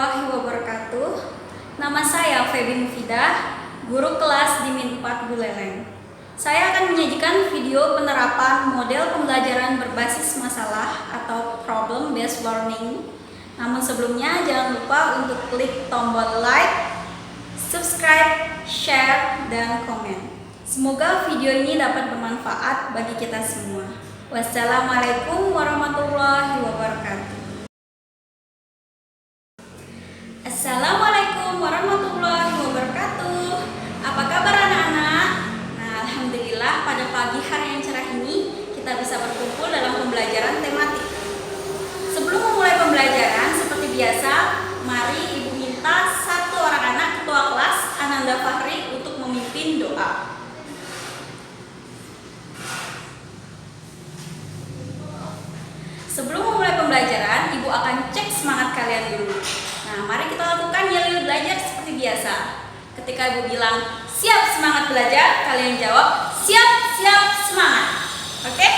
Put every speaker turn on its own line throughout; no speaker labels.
warahmatullahi wabarakatuh. Nama saya Feby Mufidah, guru kelas di Min 4 Buleleng. Saya akan menyajikan video penerapan model pembelajaran berbasis masalah atau problem based learning. Namun sebelumnya jangan lupa untuk klik tombol like, subscribe, share, dan komen. Semoga video ini dapat bermanfaat bagi kita semua. Wassalamualaikum warahmatullahi wabarakatuh. Assalamualaikum warahmatullahi wabarakatuh. Apa kabar anak-anak? Nah, alhamdulillah pada pagi hari yang cerah ini kita bisa berkumpul dalam pembelajaran tematik. Sebelum memulai pembelajaran, seperti biasa, mari Ibu minta satu orang anak ketua kelas Ananda Fahri untuk memimpin doa. Sebelum memulai pembelajaran, Ibu akan cek semangat kalian dulu. Nah, mari kita lakukan yel-yel belajar seperti biasa. Ketika Ibu bilang, siap semangat belajar, kalian jawab, siap, siap, semangat. Oke?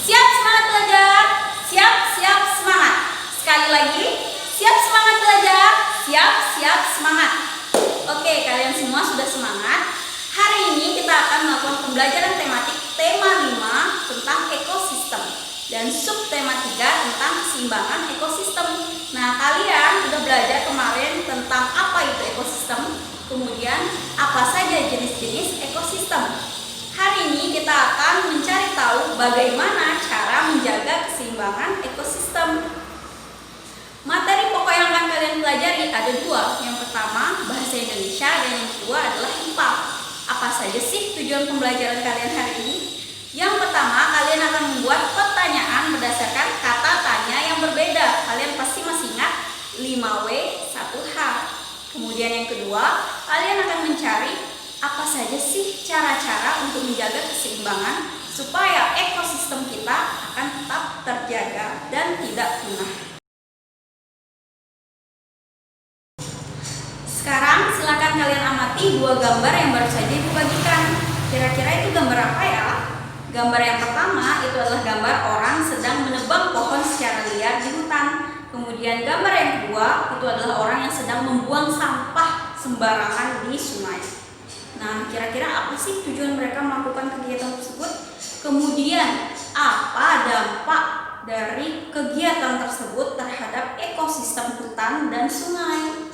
Siap semangat belajar, siap, siap, semangat. Sekali lagi, siap semangat belajar, siap, siap, semangat. Oke, kalian semua sudah semangat. Hari ini kita akan melakukan pembelajaran tematik tema 5 tentang ekosistem dan subtema 3 tentang keseimbangan ekosistem. Nah, kalian sudah belajar kemarin tentang apa itu ekosistem, kemudian apa saja jenis-jenis ekosistem. Hari ini kita akan mencari tahu bagaimana cara menjaga keseimbangan ekosistem. Materi pokok yang akan kalian pelajari ada dua. Yang pertama bahasa Indonesia dan yang kedua adalah IPA. Apa saja sih tujuan pembelajaran kalian hari ini? Yang pertama, kalian akan membuat pertanyaan berdasarkan kata tanya yang berbeda. Kalian pasti masih ingat 5W 1H. Kemudian yang kedua, kalian akan mencari apa saja sih cara-cara untuk menjaga keseimbangan supaya ekosistem kita akan tetap terjaga dan tidak punah. Sekarang silakan kalian amati dua gambar yang baru saja dibagikan. Kira-kira itu gambar apa ya? Gambar yang pertama itu adalah gambar orang sedang menebang pohon secara liar di hutan. Kemudian gambar yang kedua itu adalah orang yang sedang membuang sampah sembarangan di sungai. Nah, kira-kira apa sih tujuan mereka melakukan kegiatan tersebut? Kemudian apa dampak dari kegiatan tersebut terhadap ekosistem hutan dan sungai?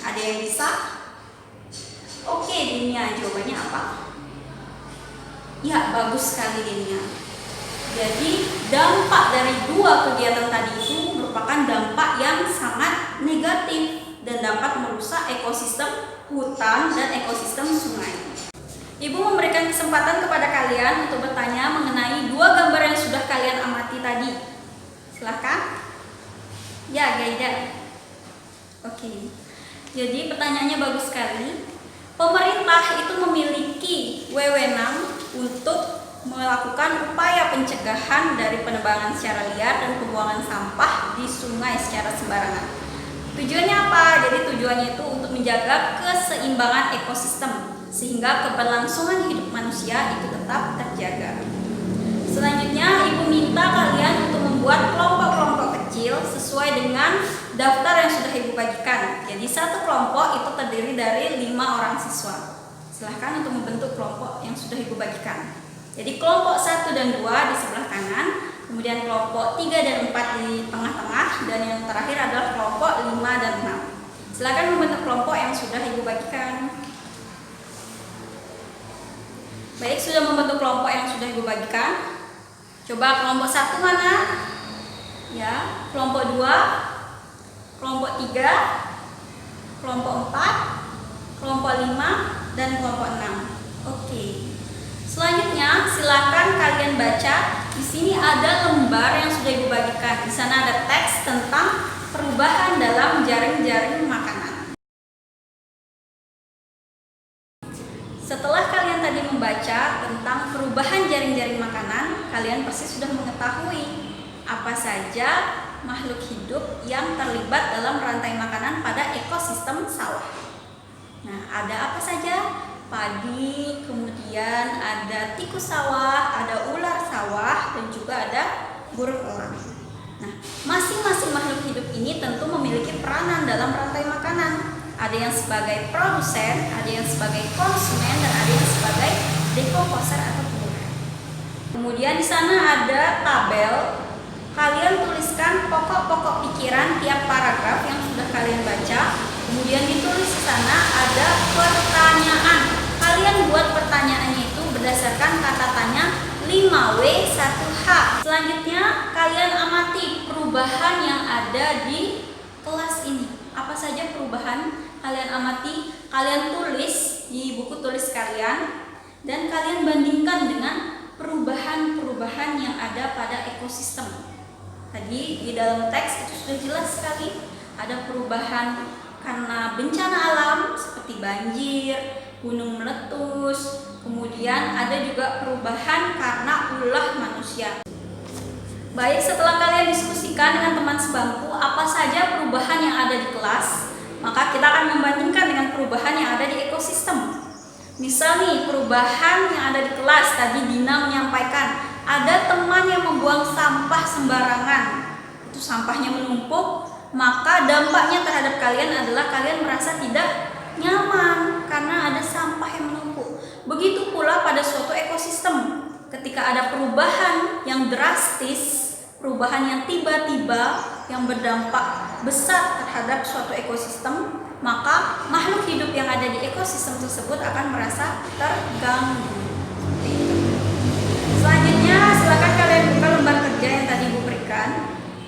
Ada yang bisa? Oke, Dinia, jawabannya apa? Ya, bagus sekali Dinia. Jadi dampak dari dua kegiatan tadi itu merupakan dampak yang sangat negatif dan dapat merusak ekosistem hutan dan ekosistem sungai. Ibu memberikan kesempatan kepada kalian untuk bertanya mengenai dua gambar yang sudah kalian amati tadi. Silahkan. Ya, Gaida. Oke. Jadi pertanyaannya bagus sekali. Pemerintah itu memiliki wewenang untuk melakukan upaya pencegahan dari penebangan secara liar dan pembuangan sampah di sungai secara sembarangan. Tujuannya apa? Jadi tujuannya itu untuk menjaga keseimbangan ekosistem sehingga keberlangsungan hidup manusia itu tetap terjaga. Selanjutnya, Ibu minta kalian untuk membuat kelompok-kelompok kecil sesuai dengan daftar yang sudah Ibu bagikan. Jadi satu kelompok itu terdiri dari 5 orang siswa. Silahkan untuk membentuk kelompok yang sudah Ibu bagikan. Jadi kelompok 1 dan 2 di sebelah kanan, kemudian kelompok 3 dan 4 di tengah-tengah, dan yang terakhir adalah kelompok 5 dan 6. Silahkan membentuk kelompok yang sudah Ibu bagikan. Baik, sudah membentuk kelompok yang sudah Ibu bagikan. Coba kelompok 1 mana? Ya, kelompok 2, kelompok 3, kelompok 4, kelompok 5, dan kelompok 6. Oke. Selanjutnya, silakan kalian baca. Di sini ada lembar yang sudah Ibu bagikan. Di sana ada teks tentang perubahan dalam jaring-jaring makanan. Setelah kalian tadi membaca tentang perubahan jaring-jaring makanan, kalian pasti sudah mengetahui apa saja makhluk hidup yang terlibat dalam rantai makanan pada ekosistem sawah. Nah, ada apa saja? Padi, kemudian ada tikus sawah, ada ular sawah, dan juga ada burung elang. Nah, masing-masing makhluk hidup ini tentu memiliki peranan dalam rantai makanan. Ada yang sebagai produsen, ada yang sebagai konsumen, dan ada yang sebagai dekomposer atau pengurang. Kemudian di sana ada tabel. Kalian tuliskan pokok-pokok pikiran tiap paragraf yang sudah kalian baca. Kemudian ditulis di sana ada pertanyaan. Kalian buat pertanyaannya itu berdasarkan kata tanya 5W 1H. Selanjutnya kalian amati perubahan yang ada di kelas ini. Apa saja perubahan kalian amati, kalian tulis di buku tulis kalian, dan kalian bandingkan dengan perubahan-perubahan yang ada pada ekosistem. Tadi di dalam teks itu sudah jelas sekali ada perubahan karena bencana alam seperti banjir, gunung meletus, kemudian ada juga perubahan karena ulah manusia. Baik, setelah kalian diskusikan dengan teman sebangku apa saja perubahan yang ada di kelas, maka kita akan membandingkan dengan perubahan yang ada di ekosistem. Misal nih, perubahan yang ada di kelas, tadi Dina menyampaikan ada teman yang membuang sampah sembarangan, itu sampahnya menumpuk, maka dampaknya terhadap kalian adalah kalian merasa tidak nyaman karena ada sampah yang menumpuk. Begitu pula pada suatu ekosistem, ketika ada perubahan yang drastis, perubahan yang tiba-tiba yang berdampak besar terhadap suatu ekosistem, maka makhluk hidup yang ada di ekosistem tersebut akan merasa terganggu. Selanjutnya silakan kalian buka lembar kerja yang tadi Ibu berikan.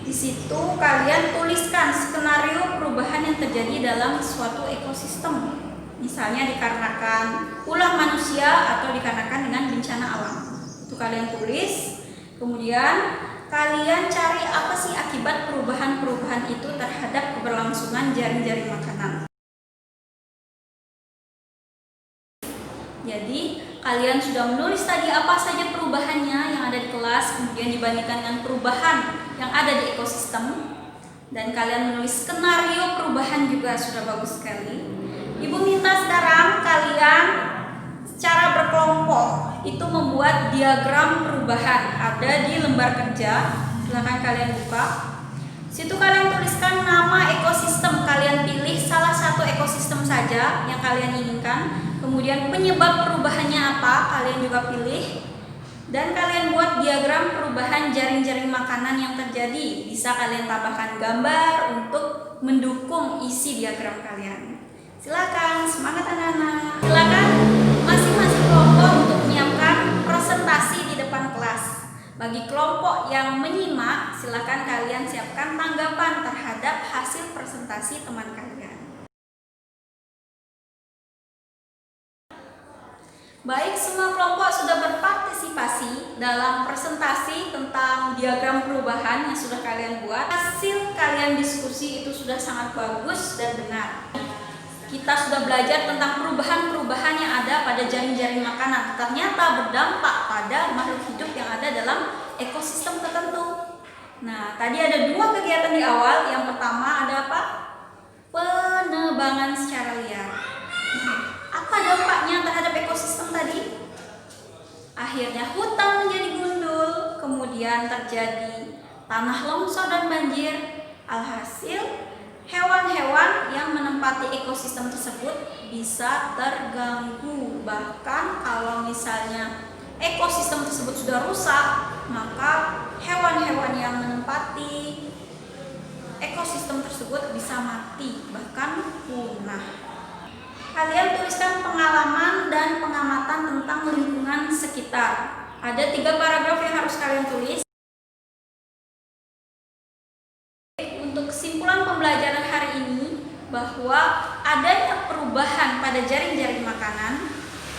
Di situ kalian tuliskan skenario perubahan yang terjadi dalam suatu ekosistem. Misalnya dikarenakan ulah manusia atau dikarenakan dengan bencana alam. Itu kalian tulis. Kemudian kalian cari apa sih akibat perubahan-perubahan itu terhadap keberlangsungan jaring-jaring makanan. Jadi kalian sudah menulis tadi apa saja perubahannya yang ada di kelas, kemudian dibandingkan dengan perubahan yang ada di ekosistem, dan kalian menulis skenario perubahan juga sudah bagus sekali. Ibu minta sekarang kalian secara berkelompok itu membuat diagram perubahan, ada di lembar kerja. Silakan kalian buka. Situ kalian tuliskan nama ekosistem, kalian pilih salah satu ekosistem saja yang kalian inginkan. Kemudian penyebab perubahannya apa, kalian juga pilih. Dan kalian buat diagram perubahan jaring-jaring makanan yang terjadi. Bisa kalian tambahkan gambar untuk mendukung isi diagram kalian. Silakan, semangat anak-anak. Silakan masing-masing kelompok untuk menyiapkan presentasi di depan kelas. Bagi kelompok yang menyimak, silakan kalian siapkan tanggapan terhadap hasil presentasi teman kalian. Baik, semua kelompok sudah berpartisipasi dalam presentasi tentang diagram perubahan yang sudah kalian buat. Hasil kalian diskusi itu sudah sangat bagus dan benar. Kita sudah belajar tentang perubahan-perubahan yang ada pada jaring-jaring makanan. Ternyata berdampak pada makhluk hidup yang ada dalam ekosistem tertentu. Nah, tadi ada 2 kegiatan di awal. Yang pertama ada apa? Penebangan secara liar. Apa dampaknya terhadap ekosistem tadi? Akhirnya hutan menjadi gundul, kemudian terjadi tanah longsor dan banjir. Alhasil, hewan-hewan yang menempati ekosistem tersebut bisa terganggu. Bahkan kalau misalnya ekosistem tersebut sudah rusak, maka hewan-hewan yang menempati ekosistem tersebut bisa mati, bahkan punah. Kalian tuliskan pengalaman dan pengamatan tentang lingkungan sekitar. Ada 3 paragraf yang harus kalian tulis. Untuk kesimpulan pembelajaran hari ini, bahwa adanya perubahan pada jaring-jaring makanan,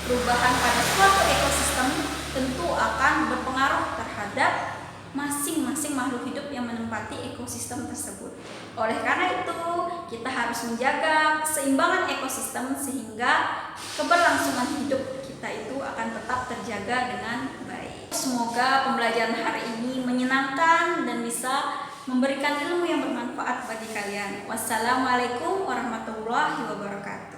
perubahan pada suatu ekosistem tentu akan berpengaruh terhadap masing-masing makhluk hidup yang menempati ekosistem tersebut. Oleh karena itu, kita harus menjaga keseimbangan ekosistem sehingga keberlangsungan hidup kita itu akan tetap terjaga dengan baik. Semoga pembelajaran hari ini menyenangkan dan bisa memberikan ilmu yang bermanfaat bagi kalian. Wassalamualaikum warahmatullahi wabarakatuh.